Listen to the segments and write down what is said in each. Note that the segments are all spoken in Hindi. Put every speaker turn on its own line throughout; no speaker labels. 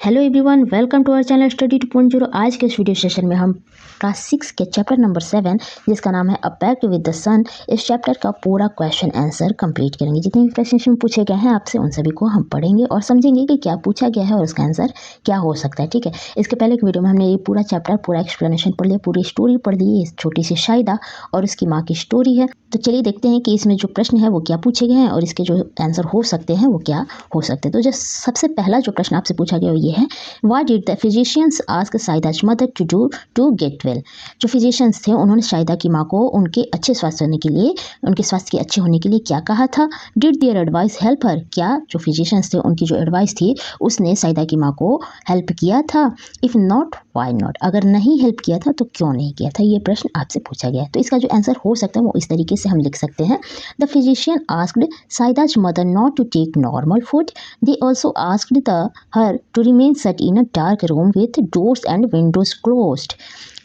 Hello everyone, welcome to our channel study 2.0। आज के इस वीडियो सेशन में हम क्लास 6 के चैप्टर नंबर 7 जिसका नाम है अ पैक्ट विद द सन, इस चैप्टर का पूरा क्वेश्चन आंसर कंप्लीट करेंगे। जितने भी प्रश्न पूछे गए हैं आपसे उन सभी को हम पढ़ेंगे और समझेंगे कि क्या पूछा गया है और उसका आंसर क्या हो सकता है। ठीक है, इसके पहले एक वीडियो में हमने ये पूरा चैप्टर पूरा एक्सप्लेनेशन पढ़ लिया, पूरी स्टोरी पढ़ ली, इस छोटी सी शाहिदा और उसकी माँ की स्टोरी है। तो चलिए देखते हैं कि इसमें जो प्रश्न है वो क्या पूछे गए हैं और इसके जो आंसर हो सकते हैं वो क्या हो सकते हैं। तो जो सबसे पहला जो प्रश्न आपसे पूछा गया वो ये है, What did the physicians ask Saida's mother to do to get well? जो फिजिशियंस थे उन्होंने शाहिदा की माँ को उनके अच्छे स्वास्थ्य होने के लिए, उनके स्वास्थ्य के अच्छे होने के लिए क्या कहा था। Did their advice help her? क्या जो फिजिशियंस थे उनकी जो एडवाइस थी उसने शाहिदा की माँ को हेल्प किया था। If not, why not? अगर नहीं हेल्प किया था तो क्यों नहीं किया था, ये प्रश्न आपसे पूछा गया है। तो इसका जो आंसर हो सकता है वो इस तरीके से हम लिख सकते हैं। The physician asked Saida's mother not to take normal food. They also asked her to remain shut in a dark room with doors and windows closed.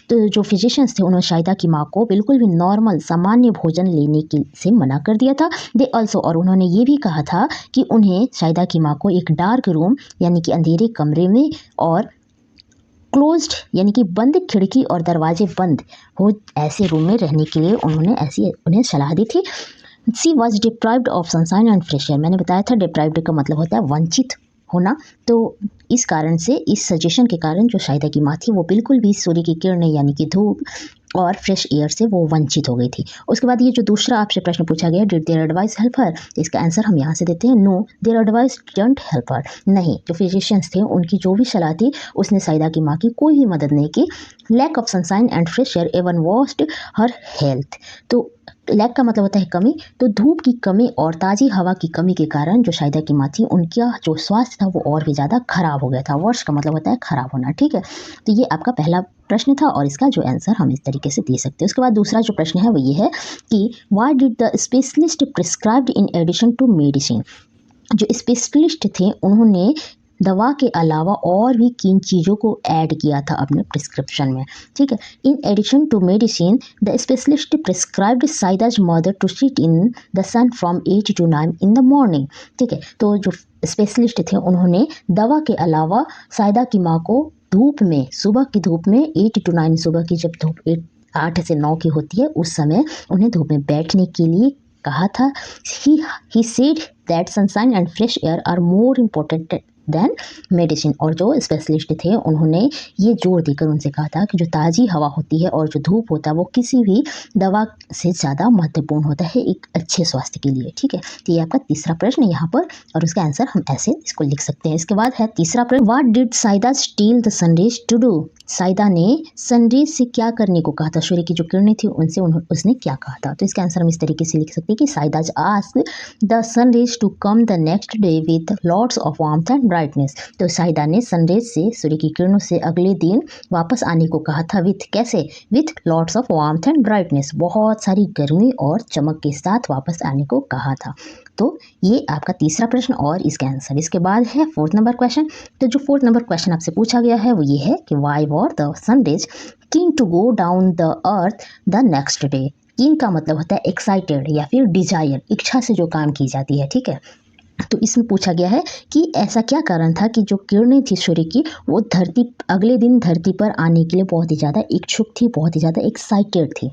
तो जो फिजिशियंस थे उन्होंने शाहिदा की माँ को बिल्कुल भी नॉर्मल सामान्य भोजन लेने के से मना कर दिया था। दे ऑल्सो, और उन्होंने ये भी कहा था कि उन्हें शाहिदा की माँ को एक डार्क रूम यानी कि अंधेरे कमरे में और क्लोज्ड यानी कि बंद खिड़की और दरवाजे बंद हो ऐसे रूम में रहने के लिए उन्होंने ऐसी उन्हें सलाह दी थी। She was deprived of sunshine and fresh air. मैंने बताया था डिप्राइव्ड का मतलब होता है वंचित होना। तो इस कारण से, इस सजेशन के कारण जो शाहिदा की माँ थी वो बिल्कुल भी सूर्य की किरणें यानी कि धूप और फ्रेश एयर से वो वंचित हो गई थी। उसके बाद ये जो दूसरा आपसे प्रश्न पूछा गया, did their advice help her, इसका आंसर हम यहाँ से देते हैं no, their advice didn't help her. नहीं, जो फिजिशियंस थे उनकी जो भी सलाह थी उसने शाहिदा की माँ की कोई भी मदद नहीं की। Lack of sunshine and fresh air even worst her health. तो लैक का मतलब होता है कमी, तो धूप की कमी और ताज़ी हवा की कमी के कारण जो शाहिदा की माँ थी उनका जो स्वास्थ्य था वो और भी ज़्यादा खराब हो गया था। वर्ष का मतलब होता है खराब होना। ठीक है, तो ये आपका पहला प्रश्न था और इसका जो आंसर हम इस तरीके से दे सकते हैं। उसके बाद दूसरा जो प्रश्न है वो ये है कि why did the specialist prescribed in addition to medicine. जो स्पेशलिस्ट थे उन्होंने दवा के अलावा और भी किन चीज़ों को ऐड किया था अपने प्रिस्क्रिप्शन में। ठीक है, in addition to medicine the specialist prescribed Saida's mother to sit in the sun from 8 to 9 in the morning. ठीक है, तो जो स्पेशलिस्ट थे उन्होंने दवा के अलावा साइदा की माँ को धूप में, सुबह की धूप में 8 to 9, सुबह की जब धूप 8 से 9 की होती है उस समय उन्हें धूप में बैठने के लिए कहा था। He said that sunshine and fresh air are more important than medicine. और जो स्पेशलिस्ट थे उन्होंने ये जोर देकर उनसे कहा था कि जो ताज़ी हवा होती है और जो धूप होता है वो किसी भी दवा से ज़्यादा महत्वपूर्ण होता है एक अच्छे स्वास्थ्य के लिए। ठीक है, तो ये आपका तीसरा प्रश्न यहाँ पर और उसका आंसर हम ऐसे इसको लिख सकते हैं। इसके बाद है तीसरा प्रश्न, what did Saida steal the sunrays to do. Saida ने सनरेज से क्या करने को कहा था, सूर्य की जो किरणें थी उनसे उसने क्या कहा था। तो इसका आंसर हम इस तरीके से लिख सकते हैं कि Saida asked the sunrays to come the next day with lots of warmth and brightness. तो साइदा ने सनरेज से, सूर्य की किरणों से अगले दिन वापस आने को कहा था। विथ कैसे, with lots of warmth and brightness, बहुत सारी गर्मी और चमक के साथ वापस आने को कहा था। तो ये आपका तीसरा प्रश्न और इसका आंसर। इसके बाद है फोर्थ नंबर क्वेश्चन। तो जो फोर्थ नंबर क्वेश्चन आपसे पूछा गया है वो ये है कि why were the sunrays keen to go down the earth the next day. Keen का मतलब होता है एक्साइटेड या फिर डिजायर, इच्छा से जो काम की जाती है। ठीक है, तो इसमें पूछा गया है कि ऐसा क्या कारण था कि जो किरणें थी सूर्य की वो अगले दिन धरती पर आने के लिए बहुत ही ज़्यादा इच्छुक थी, बहुत ही ज़्यादा एक्साइटेड थी।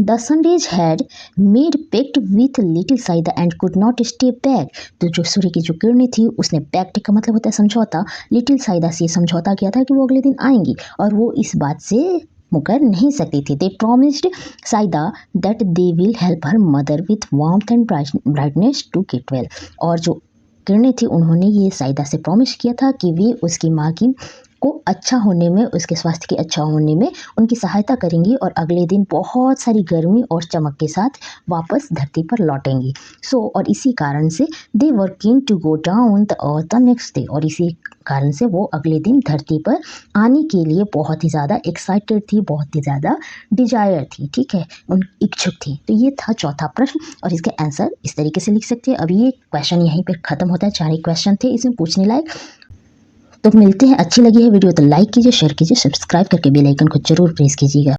The sunrays had made pact with little Saida and could not stay back. तो जो सूर्य की जो किरणें थी उसने पैक्ट का मतलब होता है समझौता, लिटिल साइदा से समझौता किया था कि वो अगले दिन आएंगी और वो इस बात से मुकर नहीं सकती थी। They promised Saida that they will help her mother with warmth and brightness to get well. और जो किरणें थी उन्होंने ये साइदा से प्रॉमिस किया था कि वे उसकी माँ की को अच्छा होने में, उसके स्वास्थ्य के अच्छा होने में उनकी सहायता करेंगी और अगले दिन बहुत सारी गर्मी और चमक के साथ वापस धरती पर लौटेंगी। और इसी कारण से they were keen to go down the earth the next day. और इसी कारण से वो अगले दिन धरती पर आने के लिए बहुत ही ज़्यादा एक्साइटेड थी, बहुत ही ज़्यादा डिजायर थी। ठीक है, उन इच्छुक थी। तो ये था चौथा प्रश्न और इसके आंसर इस तरीके से लिख सकते हैं। अब ये क्वेश्चन यहीं पर ख़त्म होता है, 4 ही क्वेश्चन थे इसमें पूछने लायक। तो मिलते हैं, अच्छी लगी है वीडियो तो लाइक कीजिए, शेयर कीजिए, सब्सक्राइब करके बेल आइकन को जरूर प्रेस कीजिएगा।